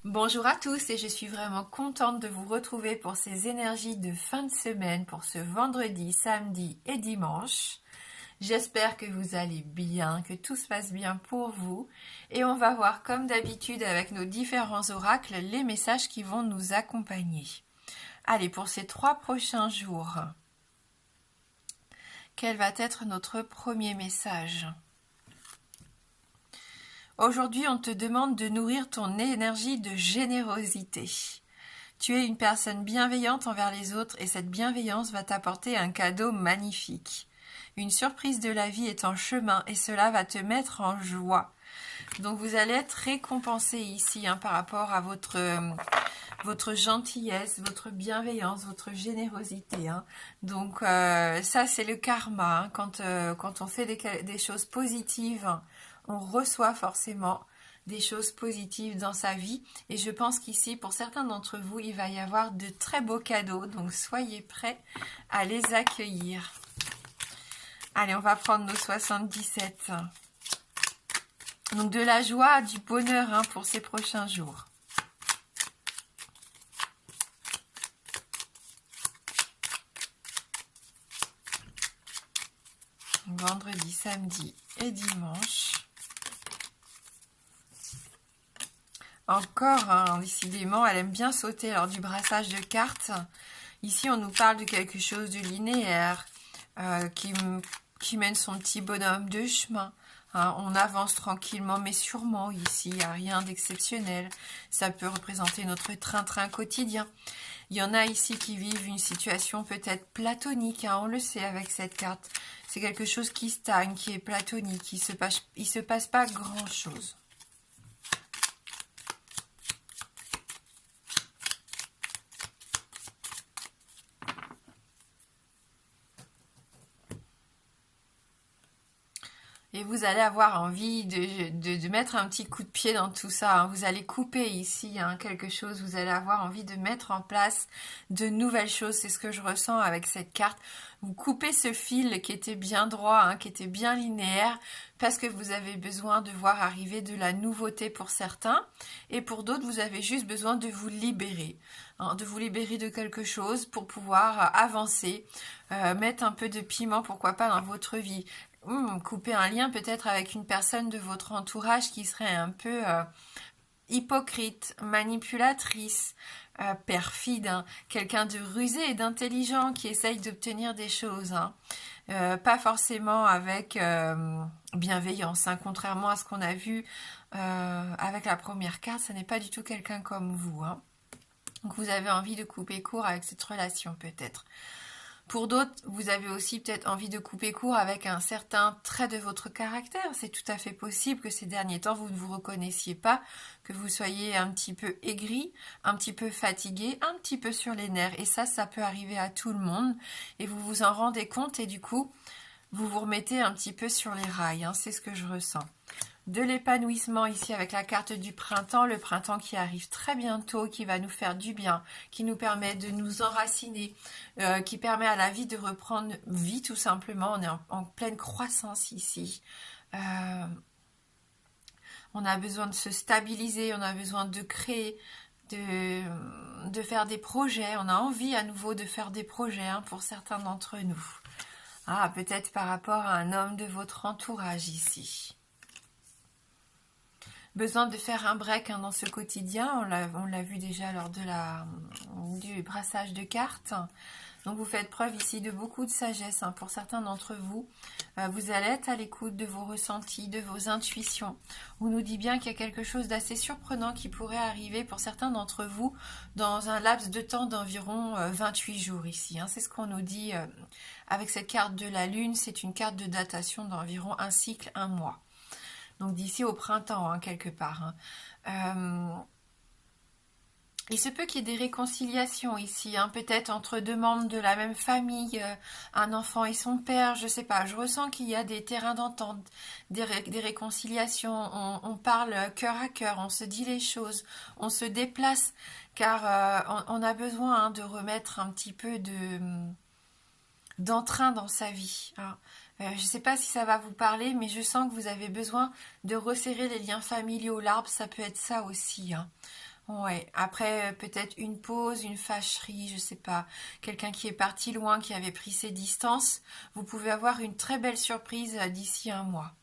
Bonjour à tous et je suis vraiment contente de vous retrouver pour ces énergies de fin de semaine pour ce vendredi, samedi et dimanche. J'espère que vous allez bien, que tout se passe bien pour vous et on va voir comme d'habitude avec nos différents oracles les messages qui vont nous accompagner. Allez, pour ces 3 prochains jours, quel va être notre premier message ? Aujourd'hui, on te demande de nourrir ton énergie de générosité. Tu es une personne bienveillante envers les autres et cette bienveillance va t'apporter un cadeau magnifique. Une surprise de la vie est en chemin et cela va te mettre en joie. Donc vous allez être récompensé ici par rapport à votre gentillesse, votre bienveillance, votre générosité. Donc ça c'est le karma. Quand on fait des choses positives, on reçoit forcément des choses positives dans sa vie. Et je pense qu'ici, pour certains d'entre vous, il va y avoir de très beaux cadeaux. Donc soyez prêts à les accueillir. Allez, on va prendre nos 77. Donc de la joie, du bonheur pour ces prochains jours. Vendredi, samedi et dimanche. Encore, décidément, elle aime bien sauter lors du brassage de cartes. Ici, on nous parle de quelque chose de linéaire qui mène son petit bonhomme de chemin. On avance tranquillement mais sûrement ici, il n'y a rien d'exceptionnel. Ça peut représenter notre train-train quotidien. Il y en a ici qui vivent une situation peut-être platonique, on le sait avec cette carte. C'est quelque chose qui stagne, qui est platonique, il se passe pas grand-chose. Et vous allez avoir envie de mettre un petit coup de pied dans tout ça. Vous allez couper ici quelque chose. Vous allez avoir envie de mettre en place de nouvelles choses. C'est ce que je ressens avec cette carte. Vous coupez ce fil qui était bien droit, qui était bien linéaire, parce que vous avez besoin de voir arriver de la nouveauté pour certains. Et pour d'autres, vous avez juste besoin de vous libérer. De vous libérer de quelque chose pour pouvoir avancer, mettre un peu de piment, pourquoi pas, dans votre vie. Couper un lien peut-être avec une personne de votre entourage qui serait un peu hypocrite, manipulatrice, perfide, quelqu'un de rusé et d'intelligent qui essaye d'obtenir des choses. Pas forcément avec bienveillance, contrairement à ce qu'on a vu avec la première carte, ce n'est pas du tout quelqu'un comme vous. Donc vous avez envie de couper court avec cette relation peut-être. Pour d'autres, vous avez aussi peut-être envie de couper court avec un certain trait de votre caractère. C'est tout à fait possible que ces derniers temps, vous ne vous reconnaissiez pas, que vous soyez un petit peu aigri, un petit peu fatigué, un petit peu sur les nerfs. Et ça peut arriver à tout le monde. Et vous vous en rendez compte et du coup, vous vous remettez un petit peu sur les rails. C'est ce que je ressens. De l'épanouissement ici avec la carte du printemps, le printemps qui arrive très bientôt, qui va nous faire du bien, qui nous permet de nous enraciner, qui permet à la vie de reprendre vie tout simplement. On est en pleine croissance ici. On a besoin de se stabiliser, on a besoin de créer, de faire des projets. On a envie à nouveau de faire des projets pour certains d'entre nous. Peut-être par rapport à un homme de votre entourage ici. Besoin de faire un break dans ce quotidien, on l'a vu déjà lors du brassage de cartes. Donc vous faites preuve ici de beaucoup de sagesse pour certains d'entre vous. Vous allez être à l'écoute de vos ressentis, de vos intuitions. On nous dit bien qu'il y a quelque chose d'assez surprenant qui pourrait arriver pour certains d'entre vous dans un laps de temps d'environ 28 jours ici. C'est ce qu'on nous dit avec cette carte de la lune. C'est une carte de datation d'environ un cycle, un mois. Donc d'ici au printemps, quelque part. Il se peut qu'il y ait des réconciliations ici, peut-être entre deux membres de la même famille, un enfant et son père, je sais pas. Je ressens qu'il y a des terrains d'entente, des réconciliations. On parle cœur à cœur, on se dit les choses, on se déplace, car on a besoin de remettre un petit peu d'entrain dans sa vie. Je ne sais pas si ça va vous parler, mais je sens que vous avez besoin de resserrer les liens familiaux. L'arbre, ça peut être ça aussi. Ouais, après peut-être une pause, une fâcherie, je sais pas, quelqu'un qui est parti loin, qui avait pris ses distances, vous pouvez avoir une très belle surprise d'ici un mois.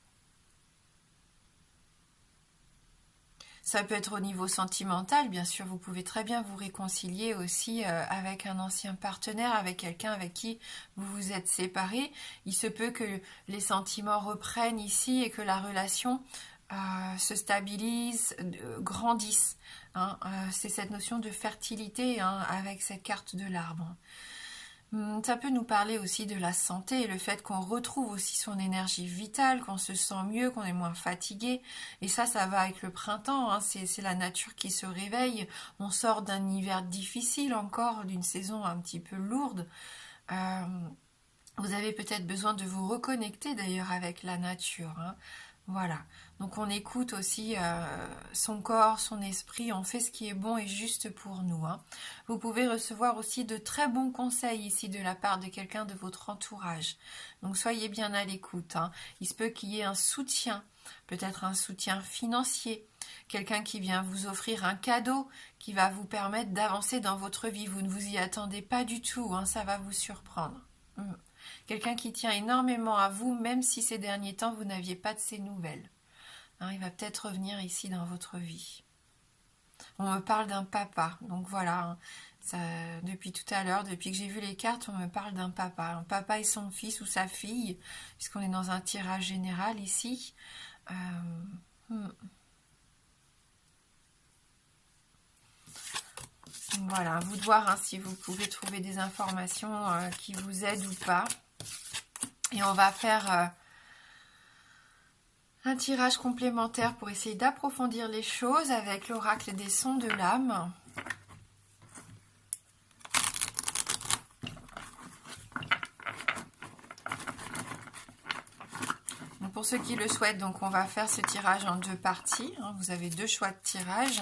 Ça peut être au niveau sentimental, bien sûr, vous pouvez très bien vous réconcilier aussi avec un ancien partenaire, avec quelqu'un avec qui vous vous êtes séparés. Il se peut que les sentiments reprennent ici et que la relation se stabilise, grandisse. Hein. C'est cette notion de fertilité hein, avec cette carte de l'arbre. Ça peut nous parler aussi de la santé et le fait qu'on retrouve aussi son énergie vitale, qu'on se sent mieux, qu'on est moins fatigué. Et ça va avec le printemps, hein. C'est la nature qui se réveille. On sort d'un hiver difficile encore, d'une saison un petit peu lourde. Euh, Vous avez peut-être besoin de vous reconnecter d'ailleurs avec la nature. Hein. Voilà. Donc on écoute aussi son corps, son esprit, on fait ce qui est bon et juste pour nous. Hein. Vous pouvez recevoir aussi de très bons conseils ici de la part de quelqu'un de votre entourage. Donc soyez bien à l'écoute. Hein. Il se peut qu'il y ait un soutien, peut-être un soutien financier, quelqu'un qui vient vous offrir un cadeau qui va vous permettre d'avancer dans votre vie. Vous ne vous y attendez pas du tout, hein. Ça va vous surprendre. Quelqu'un qui tient énormément à vous, même si ces derniers temps, vous n'aviez pas de ses nouvelles. Hein, il va peut-être revenir ici dans votre vie. On me parle d'un papa, donc voilà, hein, ça, depuis tout à l'heure, depuis que j'ai vu les cartes, on me parle d'un papa. Un papa et son fils ou sa fille, puisqu'on est dans un tirage général ici. Voilà, à vous de voir hein, si vous pouvez trouver des informations qui vous aident ou pas. Et on va faire un tirage complémentaire pour essayer d'approfondir les choses avec l'oracle des sons de l'âme. Pour ceux qui le souhaitent, donc on va faire ce tirage en deux parties. Hein. Vous avez deux choix de tirage.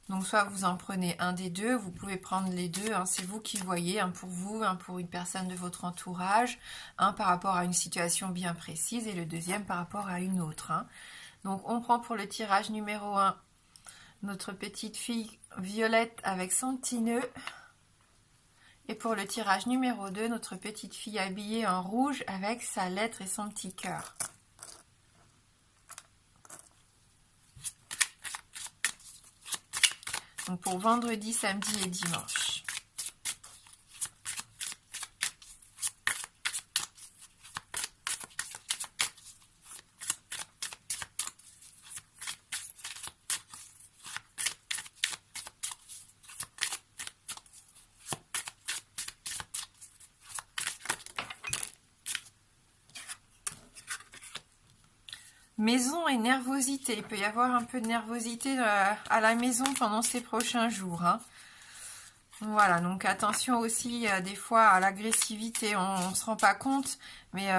Donc soit vous en prenez un des deux, vous pouvez prendre les deux, hein, c'est vous qui voyez, un pour vous, un pour une personne de votre entourage, un par rapport à une situation bien précise et le deuxième par rapport à une autre. Hein. Donc on prend pour le tirage numéro 1 notre petite fille Violette avec son petit nœud. Et pour le tirage numéro 2, notre petite fille habillée en rouge avec sa lettre et son petit cœur. Donc pour vendredi, samedi et dimanche. Maison et nervosité. Il peut y avoir un peu de nervosité à la maison pendant ces prochains jours. Hein. Voilà, donc attention aussi des fois à l'agressivité. On ne se rend pas compte, mais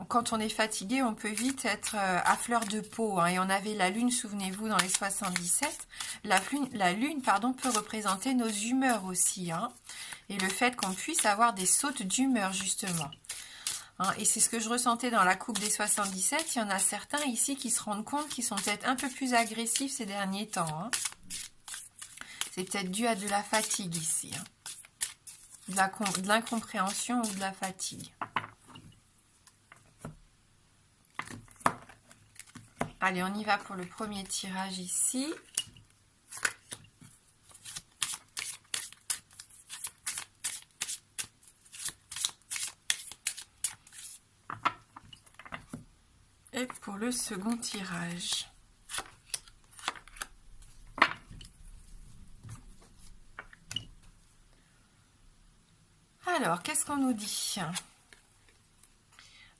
quand on est fatigué, on peut vite être à fleur de peau. Hein. Et on avait la lune, souvenez-vous, dans les 77. La lune, pardon, peut représenter nos humeurs aussi. Hein. Et le fait qu'on puisse avoir des sautes d'humeur, justement. Hein, et c'est ce que je ressentais dans la coupe des 77. Il y en a certains ici qui se rendent compte qu'ils sont peut-être un peu plus agressifs ces derniers temps. Hein. C'est peut-être dû à de la fatigue ici. Hein. De l'incompréhension ou de la fatigue. Allez, on y va pour le premier tirage ici. Et pour le second tirage. Alors, qu'est-ce qu'on nous dit?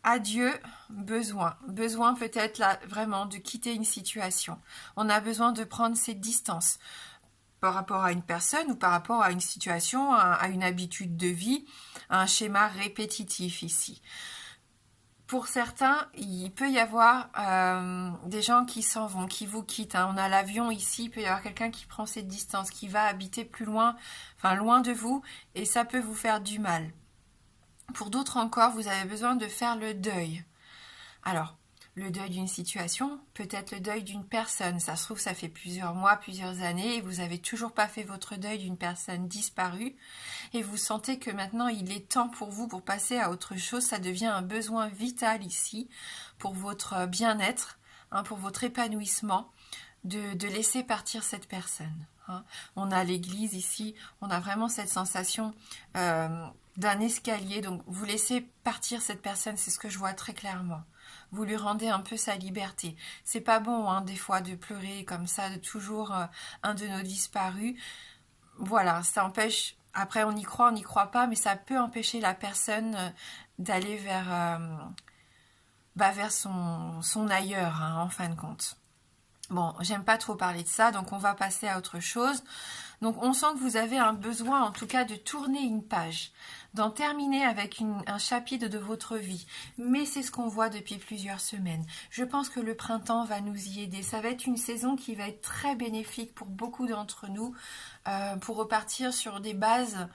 Adieu, besoin. Besoin peut-être là vraiment de quitter une situation. On a besoin de prendre ses distances par rapport à une personne ou par rapport à une situation, à une habitude de vie, à un schéma répétitif ici. Pour certains, il peut y avoir des gens qui s'en vont, qui vous quittent. Hein. On a l'avion ici, il peut y avoir quelqu'un qui prend ses distances, qui va habiter plus loin, enfin loin de vous, et ça peut vous faire du mal. Pour d'autres encore, vous avez besoin de faire le deuil. Alors, le deuil d'une situation, peut-être le deuil d'une personne. Ça se trouve, ça fait plusieurs mois, plusieurs années, et vous n'avez toujours pas fait votre deuil d'une personne disparue, et vous sentez que maintenant il est temps pour vous pour passer à autre chose. Ça devient un besoin vital ici, pour votre bien-être, pour votre épanouissement, de laisser partir cette personne. On a l'église ici, on a vraiment cette sensation d'un escalier, donc vous laissez partir cette personne, c'est ce que je vois très clairement. Vous lui rendez un peu sa liberté. C'est pas bon, des fois, de pleurer comme ça, de toujours un de nos disparus. Voilà, ça empêche. Après, on y croit pas, mais ça peut empêcher la personne d'aller vers son ailleurs, en fin de compte. Bon, j'aime pas trop parler de ça, donc on va passer à autre chose. Donc on sent que vous avez un besoin, en tout cas, de tourner une page, d'en terminer avec un chapitre de votre vie. Mais c'est ce qu'on voit depuis plusieurs semaines. Je pense que le printemps va nous y aider. Ça va être une saison qui va être très bénéfique pour beaucoup d'entre nous, pour repartir sur des bases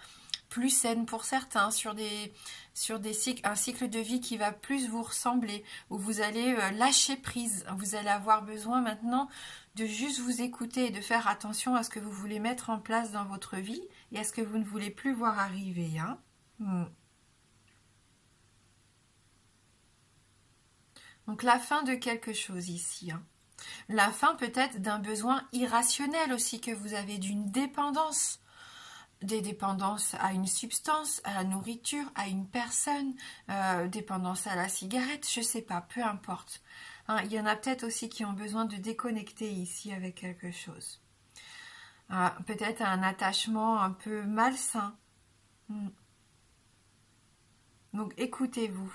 plus saines pour certains, sur un cycle de vie qui va plus vous ressembler, où vous allez lâcher prise. Vous allez avoir besoin maintenant de juste vous écouter et de faire attention à ce que vous voulez mettre en place dans votre vie et à ce que vous ne voulez plus voir arriver. Donc la fin de quelque chose ici. La fin peut-être d'un besoin irrationnel aussi que vous avez, d'une dépendance. Des dépendances à une substance, à la nourriture, à une personne, dépendance à la cigarette, je sais pas, peu importe. Il y en a peut-être aussi qui ont besoin de déconnecter ici avec quelque chose. Peut-être un attachement un peu malsain. Donc écoutez-vous.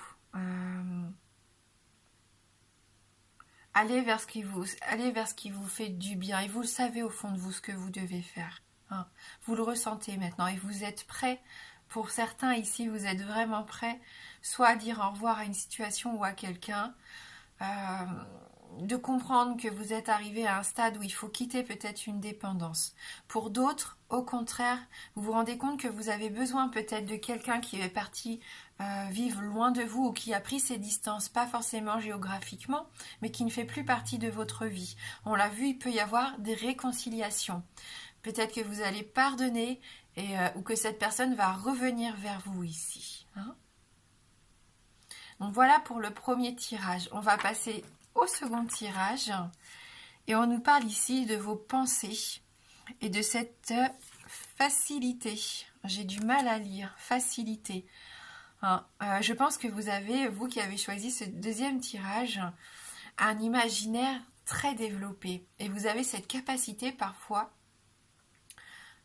Allez vers ce qui vous fait du bien. Et vous le savez au fond de vous ce que vous devez faire. Vous le ressentez maintenant et vous êtes prêts. Pour certains ici, vous êtes vraiment prêts, soit à dire au revoir à une situation ou à quelqu'un, de comprendre que vous êtes arrivé à un stade où il faut quitter peut-être une dépendance. Pour d'autres, au contraire, vous vous rendez compte que vous avez besoin peut-être de quelqu'un qui est parti vivre loin de vous ou qui a pris ses distances, pas forcément géographiquement, mais qui ne fait plus partie de votre vie. On l'a vu, il peut y avoir des réconciliations. Peut-être que vous allez pardonner ou que cette personne va revenir vers vous ici. Donc voilà pour le premier tirage. On va passer au second tirage. Et on nous parle ici de vos pensées et de cette facilité. J'ai du mal à lire. Facilité. Je pense que vous qui avez choisi ce deuxième tirage, un imaginaire très développé. Et vous avez cette capacité parfois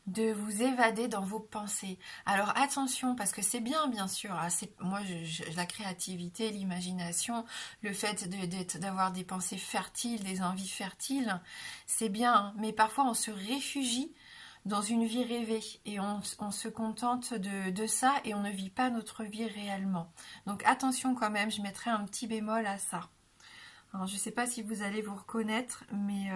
de vous évader dans vos pensées. Alors attention, parce que c'est bien sûr, la créativité, l'imagination, le fait d'avoir des pensées fertiles, des envies fertiles, c'est bien, mais parfois on se réfugie dans une vie rêvée et on se contente de ça et on ne vit pas notre vie réellement. Donc attention quand même, je mettrai un petit bémol à ça. Alors, je ne sais pas si vous allez vous reconnaître, mais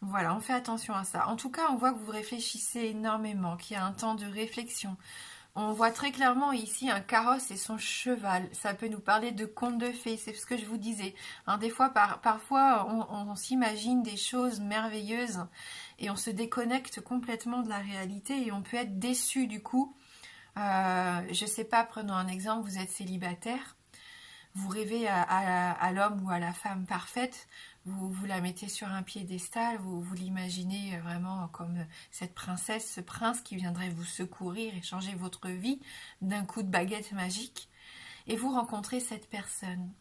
voilà, on fait attention à ça. En tout cas, on voit que vous réfléchissez énormément, qu'il y a un temps de réflexion. On voit très clairement ici un carrosse et son cheval. Ça peut nous parler de contes de fées, c'est ce que je vous disais. Des fois, parfois, on s'imagine des choses merveilleuses et on se déconnecte complètement de la réalité et on peut être déçu du coup. Je sais pas, prenons un exemple, vous êtes célibataire. Vous rêvez à l'homme ou à la femme parfaite, vous la mettez sur un piédestal, vous l'imaginez vraiment comme cette princesse, ce prince qui viendrait vous secourir et changer votre vie d'un coup de baguette magique. Et vous rencontrez cette personne.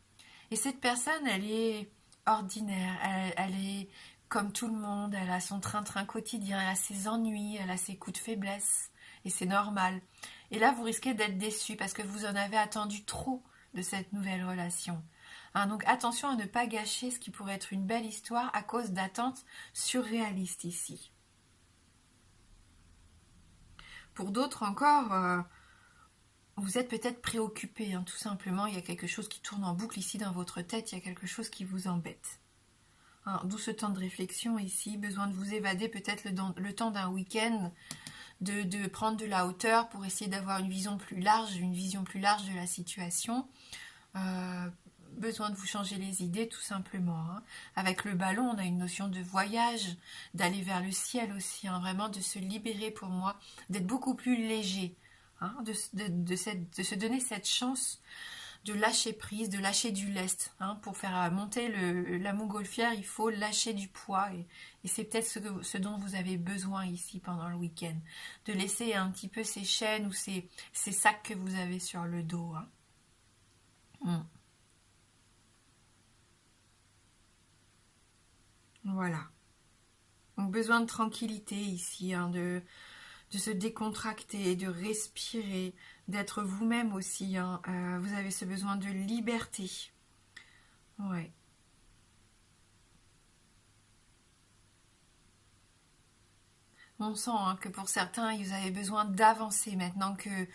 Et cette personne, elle est ordinaire, elle est comme tout le monde, elle a son train-train quotidien, elle a ses ennuis, elle a ses coups de faiblesse. Et c'est normal. Et là, vous risquez d'être déçu parce que vous en avez attendu trop de cette nouvelle relation. Donc attention à ne pas gâcher ce qui pourrait être une belle histoire à cause d'attentes surréalistes ici. Pour d'autres encore, vous êtes peut-être préoccupé, tout simplement. Il y a quelque chose qui tourne en boucle ici dans votre tête, il y a quelque chose qui vous embête. D'où ce temps de réflexion ici, besoin de vous évader peut-être le temps d'un week-end, de prendre de la hauteur pour essayer d'avoir une vision plus large de la situation. besoin de vous changer les idées tout simplement, hein. Avec le ballon, on a une notion de voyage, d'aller vers le ciel aussi, hein, vraiment de se libérer pour moi, d'être beaucoup plus léger, hein, de se donner cette chance de lâcher prise, de lâcher du lest, hein. Pour faire monter la montgolfière, il faut lâcher du poids et c'est peut-être ce dont vous avez besoin ici pendant le week-end, de laisser un petit peu ces chaînes ou ces sacs que vous avez sur le dos, hein. Voilà. Donc besoin de tranquillité ici, hein, de se décontracter, de respirer, d'être vous-même aussi, hein. Vous avez ce besoin de liberté. Ouais. On sent, hein, que pour certains, vous avez besoin d'avancer maintenant que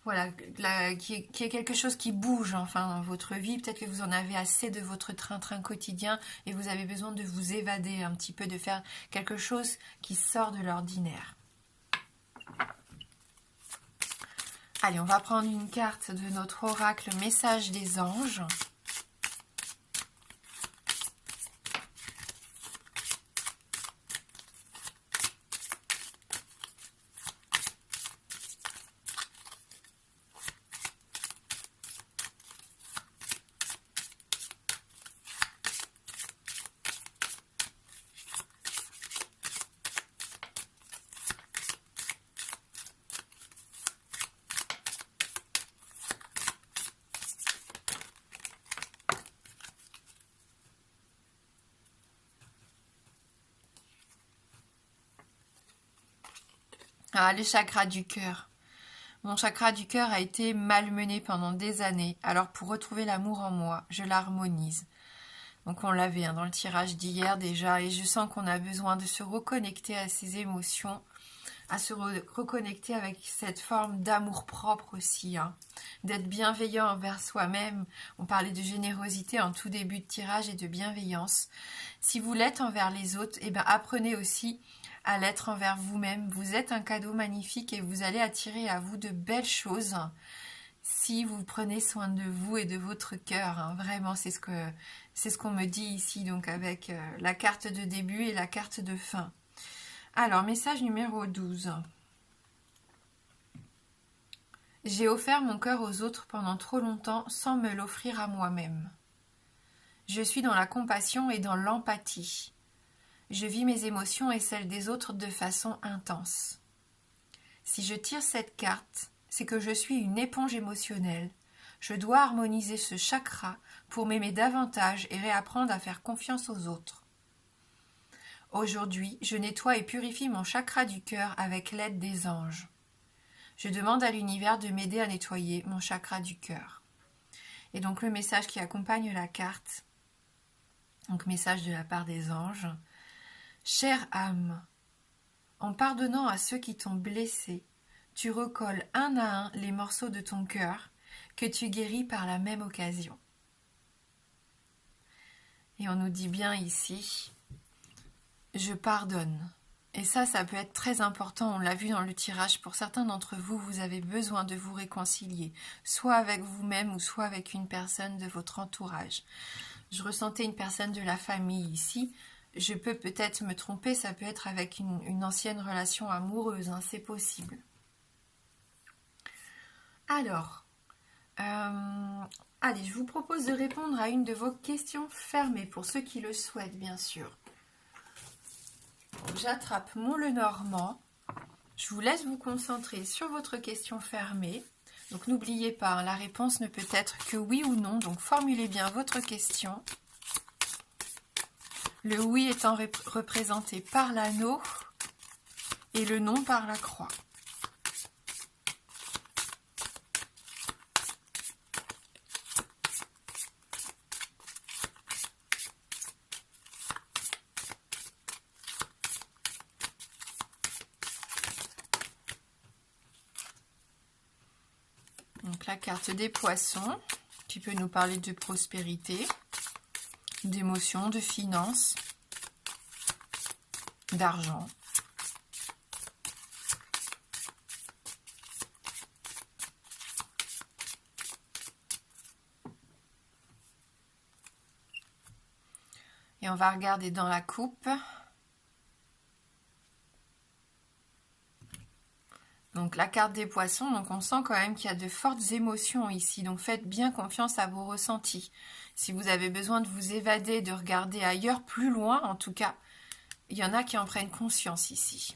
voilà, qu'il y ait quelque chose qui bouge enfin dans votre vie. Peut-être que vous en avez assez de votre train-train quotidien et vous avez besoin de vous évader un petit peu, de faire quelque chose qui sort de l'ordinaire. Allez, on va prendre une carte de notre oracle Message des anges. Ah, le chakra du cœur. Mon chakra du cœur a été malmené pendant des années. Alors pour retrouver l'amour en moi, je l'harmonise. Donc on l'avait, hein, dans le tirage d'hier déjà, et je sens qu'on a besoin de se reconnecter à ses émotions, à se reconnecter avec cette forme d'amour propre aussi, hein, d'être bienveillant envers soi-même. On parlait de générosité en tout début de tirage et de bienveillance. Si vous l'êtes envers les autres, eh ben apprenez aussi à l'être envers vous-même. Vous êtes un cadeau magnifique et vous allez attirer à vous de belles choses si vous prenez soin de vous et de votre cœur, hein. Vraiment, c'est ce qu'on me dit ici, donc avec la carte de début et la carte de fin. Alors, message numéro 12. J'ai offert mon cœur aux autres pendant trop longtemps sans me l'offrir à moi-même. Je suis dans la compassion et dans l'empathie. Je vis mes émotions et celles des autres de façon intense. Si je tire cette carte, c'est que je suis une éponge émotionnelle. Je dois harmoniser ce chakra pour m'aimer davantage et réapprendre à faire confiance aux autres. Aujourd'hui, je nettoie et purifie mon chakra du cœur avec l'aide des anges. Je demande à l'univers de m'aider à nettoyer mon chakra du cœur. Et donc le message qui accompagne la carte, donc message de la part des anges. Chère âme, en pardonnant à ceux qui t'ont blessé, tu recolles un à un les morceaux de ton cœur que tu guéris par la même occasion. Et on nous dit bien ici, je pardonne. Et ça peut être très important, on l'a vu dans le tirage, pour certains d'entre vous, vous avez besoin de vous réconcilier, soit avec vous-même ou soit avec une personne de votre entourage. Je ressentais une personne de la famille ici, je peux peut-être me tromper, ça peut être avec une ancienne relation amoureuse, hein, c'est possible. Alors, allez, je vous propose de répondre à une de vos questions fermées, pour ceux qui le souhaitent, bien sûr. J'attrape mon Lenormand. Je vous laisse vous concentrer sur votre question fermée. Donc n'oubliez pas, la réponse ne peut être que oui ou non. Donc formulez bien votre question. Le oui étant représenté par l'anneau et le non par la croix. Donc la carte des poissons, qui peut nous parler de prospérité, d'émotions, de finances, d'argent. Et on va regarder dans la coupe. Donc la carte des poissons, donc on sent quand même qu'il y a de fortes émotions ici. Donc faites bien confiance à vos ressentis. Si vous avez besoin de vous évader, de regarder ailleurs, plus loin en tout cas, il y en a qui en prennent conscience ici.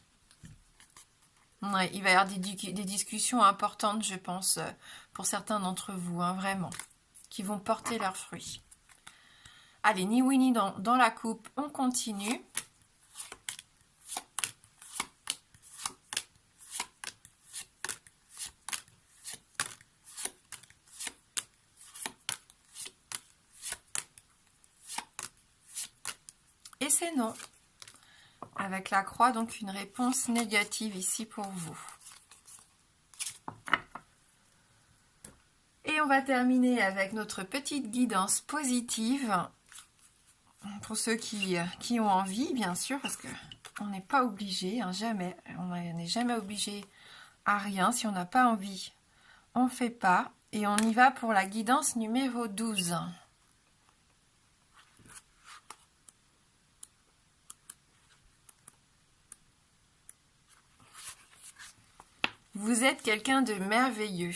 Ouais, il va y avoir des discussions importantes, je pense, pour certains d'entre vous, hein, vraiment, qui vont porter leurs fruits. Allez, ni oui ni dans la coupe, on continue. Et c'est non. Avec la croix, donc une réponse négative ici pour vous. Et on va terminer avec notre petite guidance positive. Pour ceux qui ont envie, bien sûr, parce qu'on n'est pas obligé, hein, jamais. On n'est jamais obligé à rien. Si on n'a pas envie, on ne fait pas. Et on y va pour la guidance numéro 12. Vous êtes quelqu'un de merveilleux.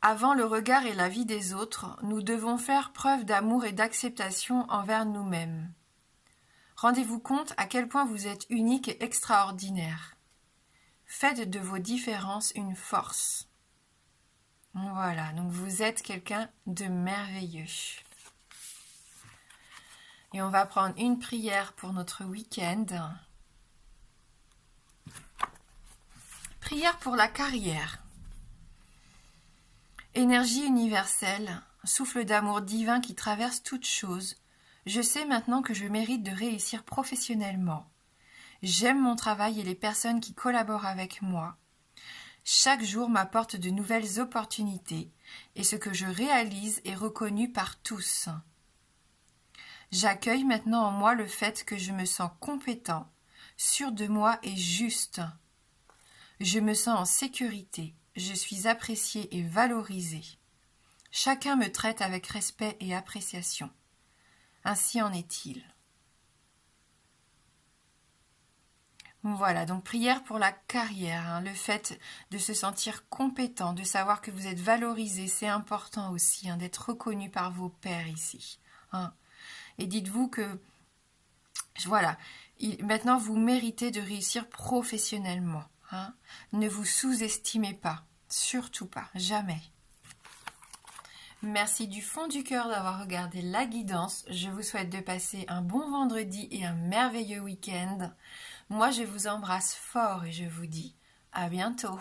Avant le regard et la vie des autres, nous devons faire preuve d'amour et d'acceptation envers nous-mêmes. Rendez-vous compte à quel point vous êtes unique et extraordinaire. Faites de vos différences une force. Voilà, donc vous êtes quelqu'un de merveilleux. Et on va prendre une prière pour notre week-end. Prière pour la carrière. Énergie universelle, souffle d'amour divin qui traverse toute chose, je sais maintenant que je mérite de réussir professionnellement. J'aime mon travail et les personnes qui collaborent avec moi. Chaque jour m'apporte de nouvelles opportunités et ce que je réalise est reconnu par tous. J'accueille maintenant en moi le fait que je me sens compétent, sûr de moi et juste. Je me sens en sécurité. Je suis appréciée et valorisée. Chacun me traite avec respect et appréciation. Ainsi en est-il. Voilà, donc prière pour la carrière, hein, le fait de se sentir compétent, de savoir que vous êtes valorisé, c'est important aussi, hein, d'être reconnu par vos pairs ici. Hein. Et dites-vous que, voilà, maintenant vous méritez de réussir professionnellement. Hein. Ne vous sous-estimez pas. Surtout pas, jamais. Merci du fond du cœur d'avoir regardé la guidance. Je vous souhaite de passer un bon vendredi et un merveilleux week-end. Moi, je vous embrasse fort et je vous dis à bientôt.